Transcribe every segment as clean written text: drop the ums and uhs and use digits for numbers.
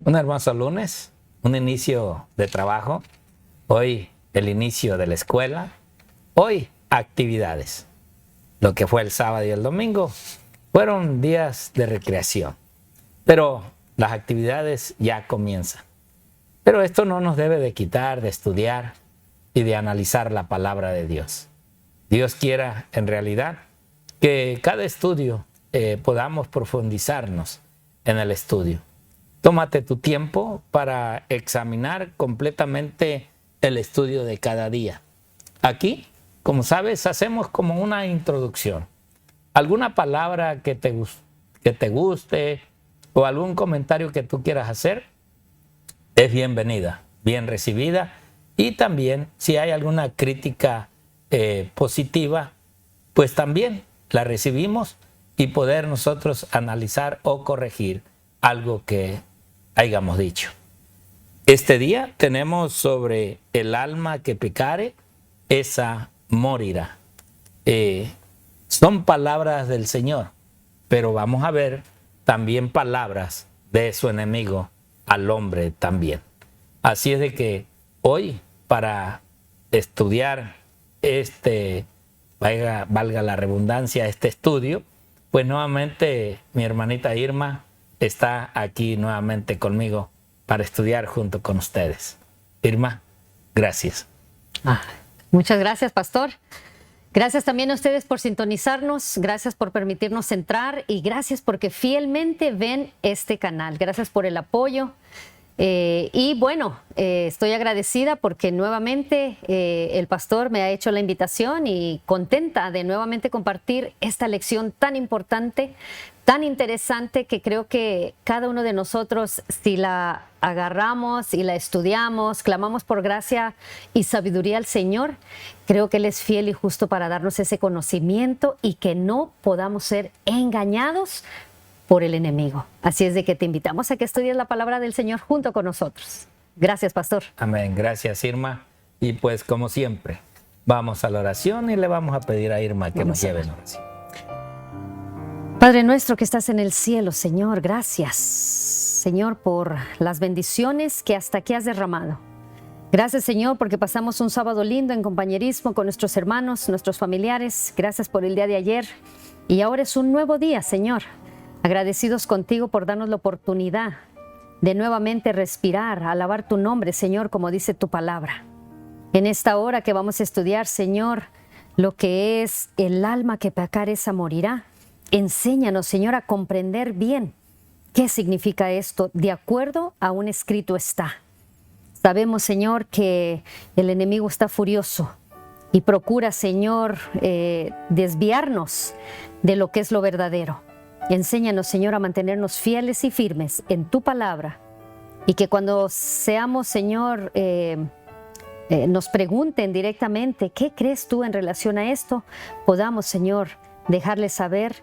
Un hermoso lunes, un inicio de trabajo, hoy el inicio de la escuela, hoy actividades. Lo que fue el sábado y el domingo fueron días de recreación, pero las actividades ya comienzan. Pero esto no nos debe de quitar de estudiar y de analizar la palabra de Dios. Dios quiera en realidad que cada estudio podamos profundizarnos en el estudio. Tómate tu tiempo para examinar completamente el estudio de cada día. Aquí, como sabes, hacemos como una introducción. Alguna palabra que te guste o algún comentario que tú quieras hacer es bienvenida, bien recibida. Y también, si hay alguna crítica positiva, pues también la recibimos y poder nosotros analizar o corregir algo que hayamos dicho. Este día tenemos sobre el alma que pecare, esa morirá. Son palabras del Señor, pero vamos a ver también palabras de su enemigo al hombre también. Así es de que hoy, para estudiar valga la redundancia, este estudio, pues nuevamente mi hermanita Irma está aquí nuevamente conmigo para estudiar junto con ustedes. Irma, gracias. Muchas gracias, pastor. Gracias también a ustedes por sintonizarnos, gracias por permitirnos entrar y gracias porque fielmente ven este canal. Gracias por el apoyo. Estoy agradecida porque nuevamente el pastor me ha hecho la invitación y contenta de nuevamente compartir esta lección tan importante, tan interesante, que creo que cada uno de nosotros, si la agarramos y la estudiamos, clamamos por gracia y sabiduría al Señor, creo que Él es fiel y justo para darnos ese conocimiento y que no podamos ser engañados por el enemigo. Así es de que te invitamos a que estudies la palabra del Señor junto con nosotros. Gracias, pastor. Amén. Gracias, Irma. Y pues, como siempre, vamos a la oración y le vamos a pedir a Irma que nos lleve en oración. Padre nuestro que estás en el cielo, Señor, gracias, Señor, por las bendiciones que hasta aquí has derramado. Gracias, Señor, porque pasamos un sábado lindo en compañerismo con nuestros hermanos, nuestros familiares. Gracias por el día de ayer. Y ahora es un nuevo día, Señor. Agradecidos contigo por darnos la oportunidad de nuevamente respirar, alabar tu nombre, Señor, como dice tu palabra. En esta hora que vamos a estudiar, Señor, lo que es el alma que pecare esa morirá. Enséñanos, Señor, a comprender bien qué significa esto. De acuerdo a un escrito está. Sabemos, Señor, que el enemigo está furioso y procura, Señor, desviarnos de lo que es lo verdadero. Enséñanos, Señor, a mantenernos fieles y firmes en tu palabra y que cuando seamos, Señor, nos pregunten directamente ¿qué crees tú en relación a esto? Podamos, Señor, dejarles saber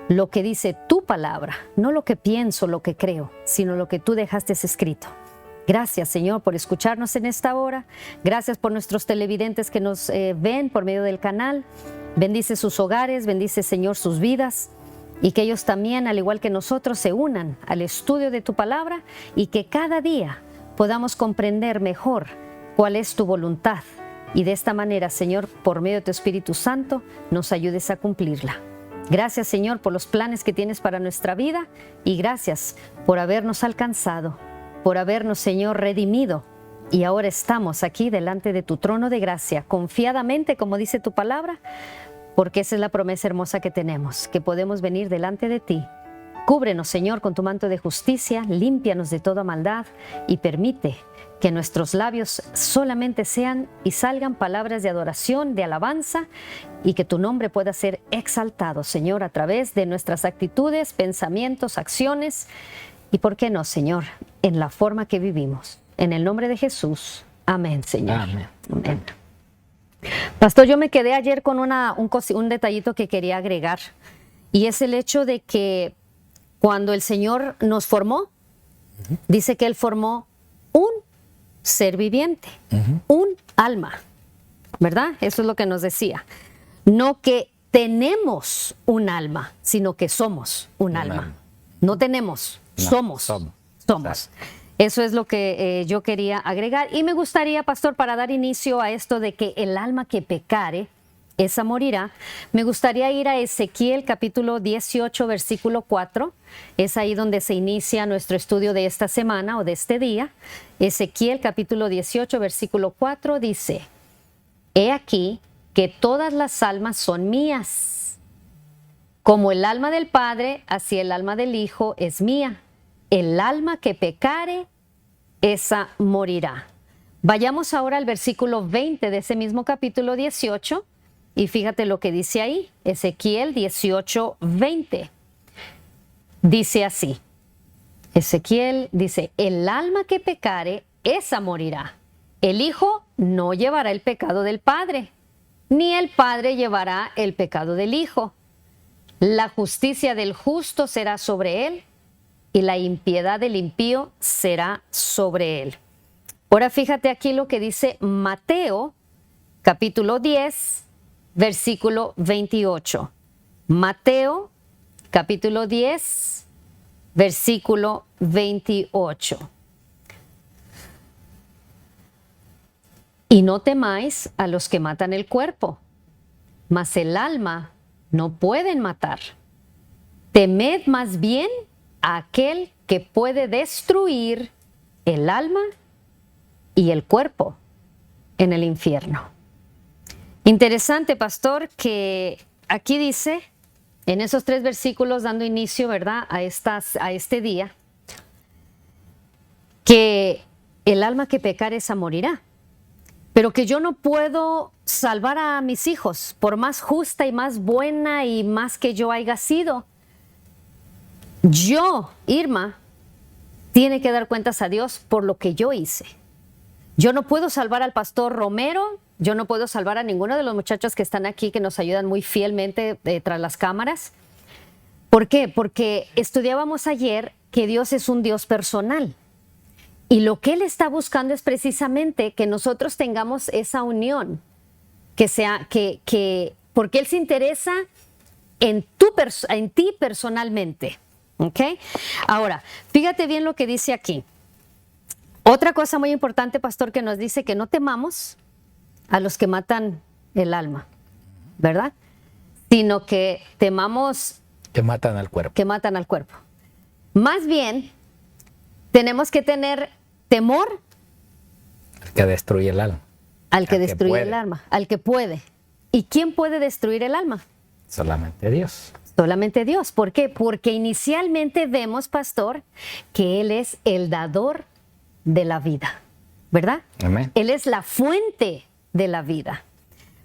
lo que dice tu palabra, no lo que pienso, lo que creo, sino lo que tú dejaste escrito. Gracias, Señor, por escucharnos en esta hora. Gracias por nuestros televidentes que nos ven por medio del canal. Bendice sus hogares, bendice, Señor, sus vidas. Y que ellos también, al igual que nosotros, se unan al estudio de tu palabra y que cada día podamos comprender mejor cuál es tu voluntad. Y de esta manera, Señor, por medio de tu Espíritu Santo, nos ayudes a cumplirla. Gracias, Señor, por los planes que tienes para nuestra vida y gracias por habernos alcanzado, por habernos, Señor, redimido. Y ahora estamos aquí delante de tu trono de gracia, confiadamente, como dice tu palabra, porque esa es la promesa hermosa que tenemos, que podemos venir delante de ti. Cúbrenos, Señor, con tu manto de justicia, límpianos de toda maldad y permite que nuestros labios solamente sean y salgan palabras de adoración, de alabanza y que tu nombre pueda ser exaltado, Señor, a través de nuestras actitudes, pensamientos, acciones y, ¿por qué no, Señor?, en la forma que vivimos. En el nombre de Jesús. Amén, Señor. Amén. Amén. Pastor, yo me quedé ayer con un detallito que quería agregar y es el hecho de que cuando el Señor nos formó, dice que Él formó un ser viviente, un alma, ¿verdad? Eso es lo que nos decía. No que tenemos un alma, sino que somos un alma. No tenemos, No, somos. somos. Eso es lo que yo quería agregar. Y me gustaría, pastor, para dar inicio a esto de que el alma que pecare, esa morirá, me gustaría ir a Ezequiel capítulo 18, versículo 4. Es ahí donde se inicia nuestro estudio de esta semana o de este día. Ezequiel capítulo 18, versículo 4 dice: He aquí que todas las almas son mías. Como el alma del Padre, así el alma del Hijo es mía. El alma que pecare, esa morirá. Vayamos ahora al versículo 20 de ese mismo capítulo 18 y fíjate lo que dice ahí, Ezequiel 18, 20. Dice así, Ezequiel dice: el alma que pecare, esa morirá. El Hijo no llevará el pecado del Padre, ni el Padre llevará el pecado del Hijo. La justicia del justo será sobre él, y la impiedad del impío será sobre él. Ahora fíjate aquí lo que dice Mateo, capítulo 10, versículo 28. Mateo, capítulo 10, versículo 28. Y no temáis a los que matan el cuerpo, mas el alma no pueden matar. Temed más bien a aquel que puede destruir el alma y el cuerpo en el infierno. Interesante, pastor, que aquí dice, en esos 3 versículos, dando inicio, ¿verdad?, a este día, que el alma que pecare, esa morirá. Pero que yo no puedo salvar a mis hijos, por más justa y más buena y más que yo haya sido. Yo, Irma, tiene que dar cuentas a Dios por lo que yo hice. Yo no puedo salvar al pastor Romero, yo no puedo salvar a ninguno de los muchachos que están aquí, que nos ayudan muy fielmente tras las cámaras. ¿Por qué? Porque estudiábamos ayer que Dios es un Dios personal. Y lo que Él está buscando es precisamente que nosotros tengamos esa unión, porque Él se interesa en ti personalmente. ¿Ok? Ahora, fíjate bien lo que dice aquí. Otra cosa muy importante, pastor, que nos dice que no temamos a los que matan el alma, ¿verdad? Sino que temamos que matan al cuerpo. Que matan al cuerpo. Más bien, tenemos que tener temor al que destruye el alma. Al que destruye el alma, al que puede. ¿Y quién puede destruir el alma? Solamente Dios. Solamente Dios. ¿Por qué? Porque inicialmente vemos, pastor, que Él es el dador de la vida, ¿verdad? Amén. Él es la fuente de la vida.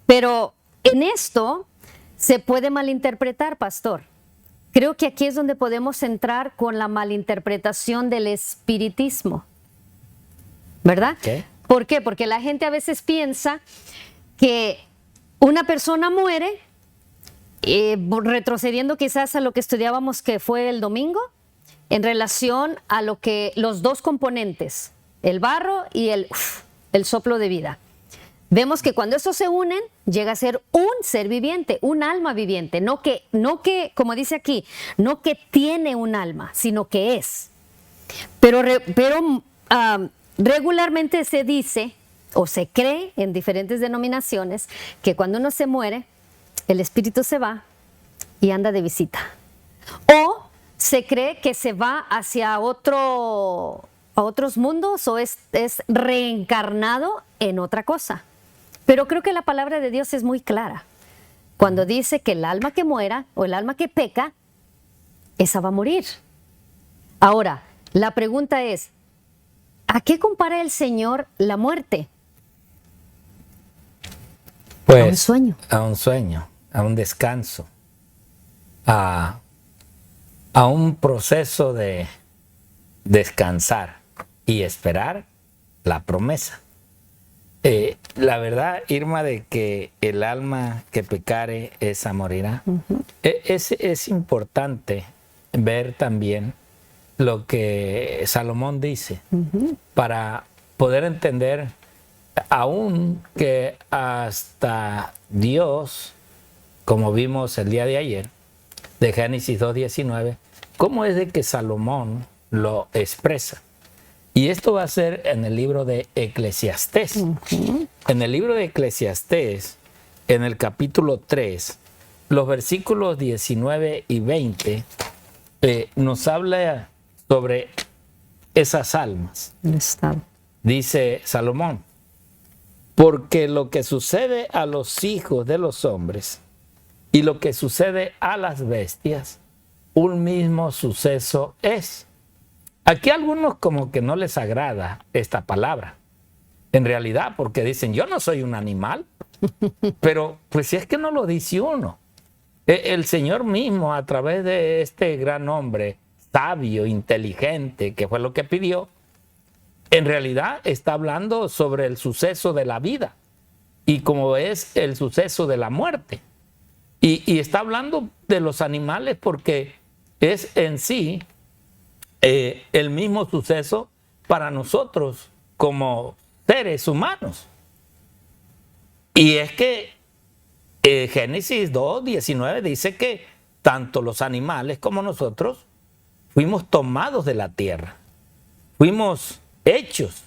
Pero en esto se puede malinterpretar, pastor. Creo que aquí es donde podemos entrar con la malinterpretación del espiritismo, ¿verdad? ¿Qué? ¿Por qué? Porque la gente a veces piensa que una persona muere, retrocediendo quizás a lo que estudiábamos que fue el domingo, en relación a lo que los 2 componentes, el barro y el soplo de vida. Vemos que cuando estos se unen, llega a ser un ser viviente, un alma viviente, no que, como dice aquí, no que tiene un alma, sino que es. Pero regularmente se dice o se cree en diferentes denominaciones que cuando uno se muere, el espíritu se va y anda de visita. O se cree que se va hacia otros mundos o es reencarnado en otra cosa. Pero creo que la palabra de Dios es muy clara. Cuando dice que el alma que muera o el alma que peca, esa va a morir. Ahora, la pregunta es, ¿a qué compara el Señor la muerte? Pues, a un sueño. A un sueño, a un descanso, a un proceso de descansar y esperar la promesa. La verdad, Irma, de que el alma que pecare, esa morirá. Es importante ver también lo que Salomón dice para poder entender aún que hasta Dios, como vimos el día de ayer, de Génesis 2:19, cómo es de que Salomón lo expresa. Y esto va a ser en el libro de Eclesiastés. En el libro de Eclesiastés, en el capítulo 3, los versículos 19 y 20, nos habla sobre esas almas. Dice Salomón: porque lo que sucede a los hijos de los hombres y lo que sucede a las bestias, un mismo suceso es. Aquí a algunos como que no les agrada esta palabra, en realidad, porque dicen, yo no soy un animal, pero pues si es que no lo dice uno. El Señor mismo, a través de este gran hombre, sabio, inteligente, que fue lo que pidió, en realidad está hablando sobre el suceso de la vida y como es el suceso de la muerte. Y está hablando de los animales porque es en sí el mismo suceso para nosotros como seres humanos. Y es que Génesis 2:19 dice que tanto los animales como nosotros fuimos tomados de la tierra, fuimos hechos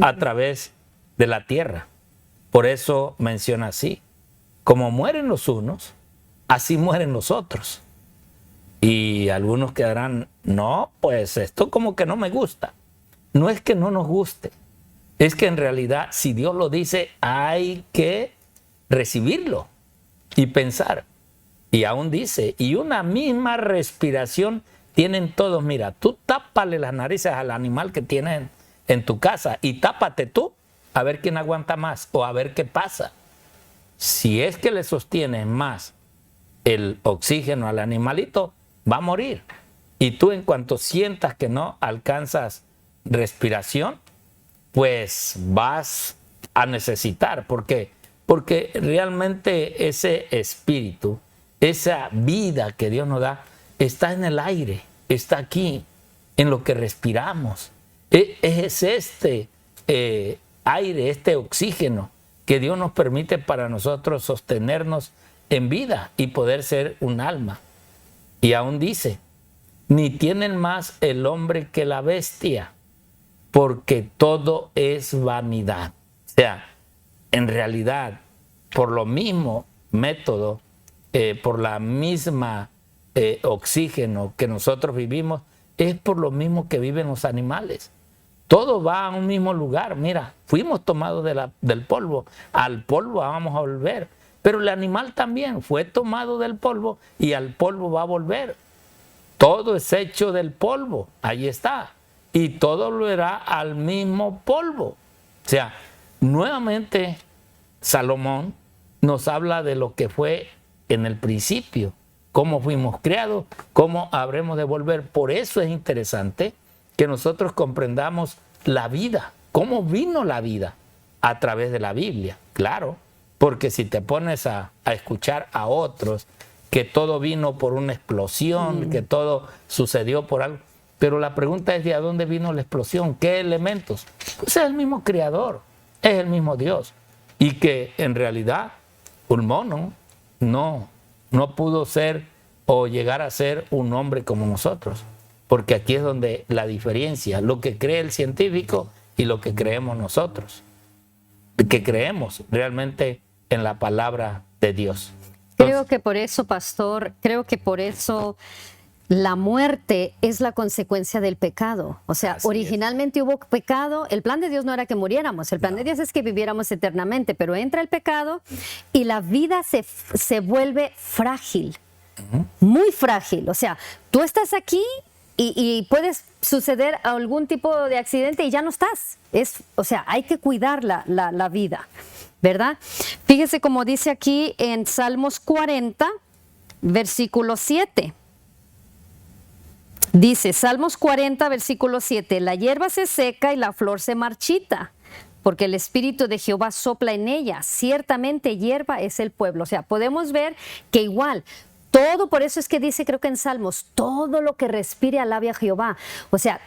a través de la tierra. Por eso menciona así: como mueren los unos, así mueren los otros. Y algunos quedarán, no, pues esto como que no me gusta. No es que no nos guste, es que en realidad si Dios lo dice hay que recibirlo y pensar. Y aún dice, y una misma respiración tienen todos. Mira, tú tápale las narices al animal que tienen en tu casa y tápate tú a ver quién aguanta más o a ver qué pasa. Si es que le sostienes más el oxígeno al animalito, va a morir. Y tú, en cuanto sientas que no alcanzas respiración, pues vas a necesitar. ¿Por qué? Porque realmente ese espíritu, esa vida que Dios nos da, está en el aire, está aquí, en lo que respiramos. Es este aire, este oxígeno que Dios nos permite para nosotros sostenernos en vida y poder ser un alma. Y aún dice, ni tienen más el hombre que la bestia, porque todo es vanidad. O sea, en realidad, por lo mismo método, por la misma oxígeno que nosotros vivimos, es por lo mismo que viven los animales. Todo va a un mismo lugar. Mira, fuimos tomados del polvo, al polvo vamos a volver. Pero el animal también fue tomado del polvo y al polvo va a volver. Todo es hecho del polvo, ahí está. Y todo volverá al mismo polvo. O sea, nuevamente Salomón nos habla de lo que fue en el principio, cómo fuimos creados, cómo habremos de volver. Por eso es interesante que nosotros comprendamos la vida, cómo vino la vida a través de la Biblia, claro. Porque si te pones a escuchar a otros, que todo vino por una explosión, que todo sucedió por algo. Pero la pregunta es, ¿de a dónde vino la explosión? ¿Qué elementos? Pues es el mismo creador, es el mismo Dios. Y que en realidad un mono no pudo ser o llegar a ser un hombre como nosotros. Porque aquí es donde la diferencia, lo que cree el científico y lo que creemos nosotros. Que creemos realmente en la palabra de Dios. Creo que por eso, pastor, la muerte es la consecuencia del pecado. O sea, originalmente hubo pecado. El plan de Dios no era que muriéramos. El plan de Dios es que viviéramos eternamente. Pero entra el pecado y la vida se vuelve frágil. Muy frágil. O sea, tú estás aquí y puedes suceder algún tipo de accidente y ya no estás. O sea, hay que cuidar la vida, ¿verdad? Fíjese como dice aquí en Salmos 40, versículo 7. Dice, Salmos 40, versículo 7, la hierba se seca y la flor se marchita, porque el Espíritu de Jehová sopla en ella. Ciertamente hierba es el pueblo. O sea, podemos ver que igual, todo, por eso es que dice, creo que en Salmos, todo lo que respire alabe a Jehová. O sea,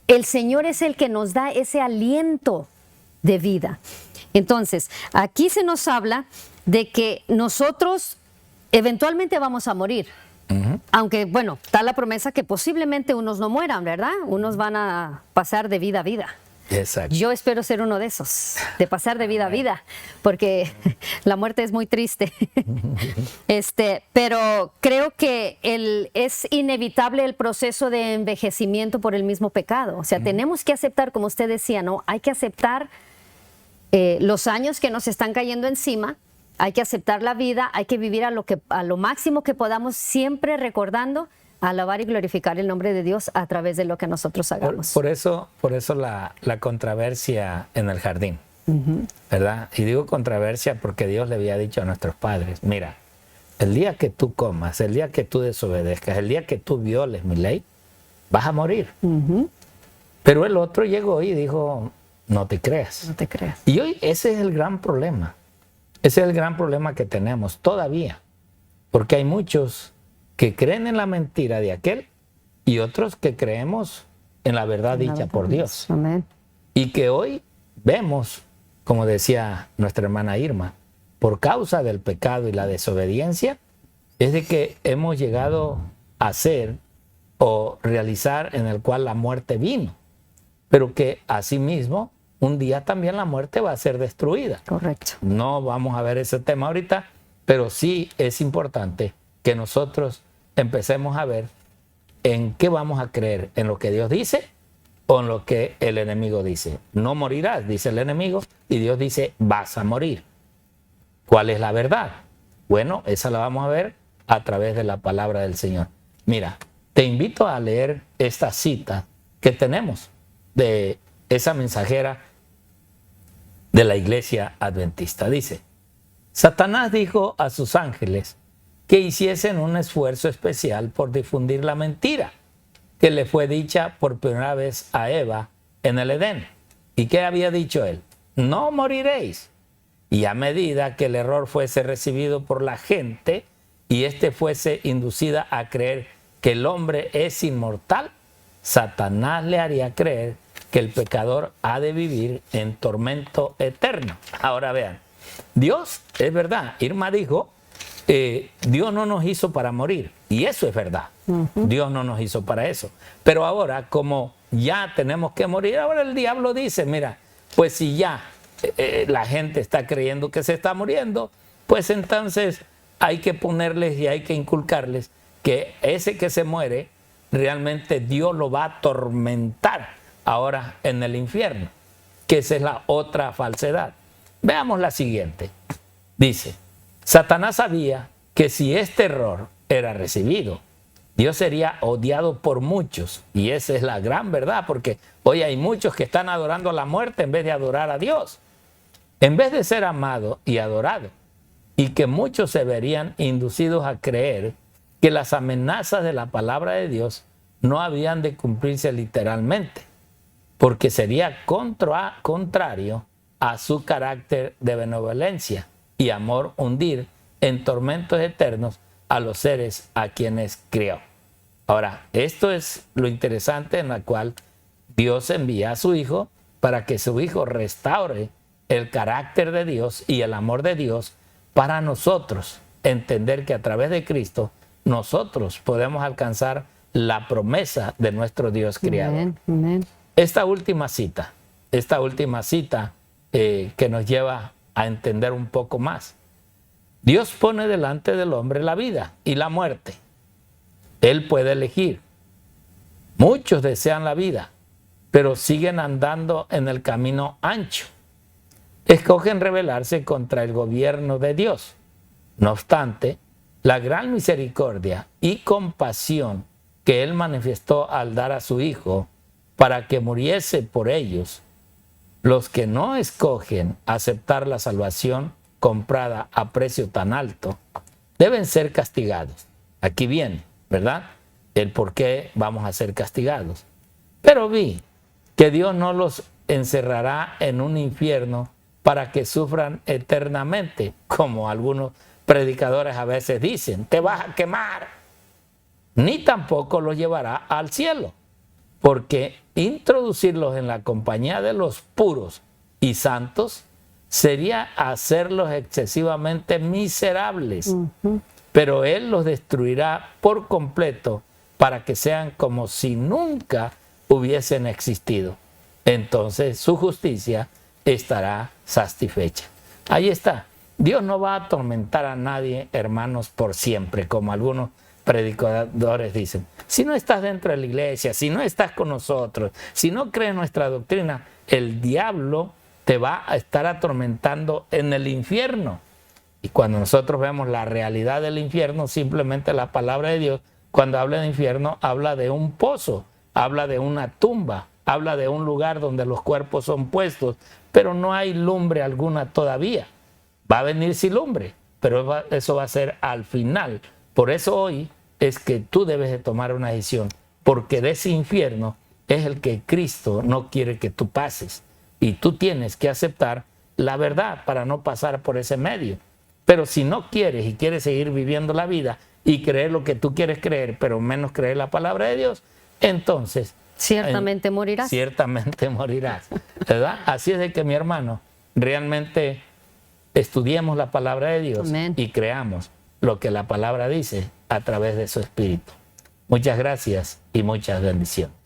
el Señor es el que nos da ese aliento de vida. Entonces, aquí se nos habla de que nosotros eventualmente vamos a morir. Aunque, bueno, está la promesa que posiblemente unos no mueran, ¿verdad? Unos van a pasar de vida a vida. Exacto. Yo espero ser uno de esos, de pasar de vida a vida, porque la muerte es muy triste. Pero creo que es inevitable el proceso de envejecimiento por el mismo pecado. O sea, tenemos que aceptar, como usted decía, ¿no? Hay que aceptar los años que nos están cayendo encima, hay que aceptar la vida, hay que vivir a lo máximo que podamos, siempre recordando alabar y glorificar el nombre de Dios a través de lo que nosotros hagamos. Por eso la controversia en el jardín, ¿verdad? Y digo controversia porque Dios le había dicho a nuestros padres, mira, el día que tú comas, el día que tú desobedezcas, el día que tú violes mi ley, vas a morir. Pero el otro llegó y dijo, no te creas. No te creas. Y hoy ese es el gran problema. Ese es el gran problema que tenemos todavía. Porque hay muchos que creen en la mentira de aquel y otros que creemos en la verdad dicha por Dios. Amén. Y que hoy vemos, como decía nuestra hermana Irma, por causa del pecado y la desobediencia, es de que hemos llegado a ser o realizar en el cual la muerte vino. Pero que asimismo, un día también la muerte va a ser destruida. Correcto. No vamos a ver ese tema ahorita, pero sí es importante que nosotros empecemos a ver en qué vamos a creer, en lo que Dios dice o en lo que el enemigo dice. No morirás, dice el enemigo, y Dios dice, vas a morir. ¿Cuál es la verdad? Bueno, esa la vamos a ver a través de la palabra del Señor. Mira, te invito a leer esta cita que tenemos de esa mensajera de la iglesia adventista. Dice, Satanás dijo a sus ángeles que hiciesen un esfuerzo especial por difundir la mentira que le fue dicha por primera vez a Eva en el Edén. ¿Y qué había dicho él? No moriréis. Y a medida que el error fuese recibido por la gente y éste fuese inducida a creer que el hombre es inmortal, Satanás le haría creer que el pecador ha de vivir en tormento eterno. Ahora vean, Dios, es verdad, Irma dijo, Dios no nos hizo para morir, y eso es verdad. Dios no nos hizo para eso. Pero ahora, como ya tenemos que morir, ahora el diablo dice, mira, pues si ya la gente está creyendo que se está muriendo, pues entonces hay que ponerles y hay que inculcarles que ese que se muere, realmente Dios lo va a atormentar ahora en el infierno, que esa es la otra falsedad. Veamos la siguiente. Dice, Satanás sabía que si este error era recibido, Dios sería odiado por muchos. Y esa es la gran verdad, porque hoy hay muchos que están adorando a la muerte en vez de adorar a Dios. En vez de ser amado y adorado. Y que muchos se verían inducidos a creer que las amenazas de la palabra de Dios no habían de cumplirse literalmente, porque sería contrario a su carácter de benevolencia y amor, hundir en tormentos eternos a los seres a quienes crió. Ahora, esto es lo interesante en la cual Dios envía a su Hijo para que su Hijo restaure el carácter de Dios y el amor de Dios para nosotros entender que a través de Cristo nosotros podemos alcanzar la promesa de nuestro Dios criador. Amén, amén. Esta última cita que nos lleva a entender un poco más. Dios pone delante del hombre la vida y la muerte. Él puede elegir. Muchos desean la vida, pero siguen andando en el camino ancho. Escogen rebelarse contra el gobierno de Dios. No obstante, la gran misericordia y compasión que Él manifestó al dar a su Hijo para que muriese por ellos, los que no escogen aceptar la salvación comprada a precio tan alto, deben ser castigados. Aquí viene, ¿verdad? El por qué vamos a ser castigados. Pero vi que Dios no los encerrará en un infierno para que sufran eternamente, como algunos predicadores a veces dicen, te vas a quemar. Ni tampoco los llevará al cielo, porque introducirlos en la compañía de los puros y santos sería hacerlos excesivamente miserables. pero Él los destruirá por completo para que sean como si nunca hubiesen existido. Entonces su justicia estará satisfecha. Ahí está. Dios no va a atormentar a nadie, hermanos, por siempre, como algunos predicadores dicen. Si no estás dentro de la iglesia, si no estás con nosotros, si no crees nuestra doctrina, el diablo te va a estar atormentando en el infierno. Y cuando nosotros vemos la realidad del infierno, simplemente la palabra de Dios, cuando habla de infierno, habla de un pozo, habla de una tumba, habla de un lugar donde los cuerpos son puestos, pero no hay lumbre alguna todavía. Va a venir sin lumbre, pero eso va a ser al final. Por eso hoy es que tú debes de tomar una decisión, porque de ese infierno es el que Cristo no quiere que tú pases. Y tú tienes que aceptar la verdad para no pasar por ese medio. Pero si no quieres y quieres seguir viviendo la vida y creer lo que tú quieres creer, pero menos creer la palabra de Dios, entonces ciertamente morirás. Ciertamente morirás, ¿verdad? Así es de que, mi hermano, realmente estudiemos la palabra de Dios. Amén. Y creamos lo que la palabra dice a través de su Espíritu. Muchas gracias y muchas bendiciones.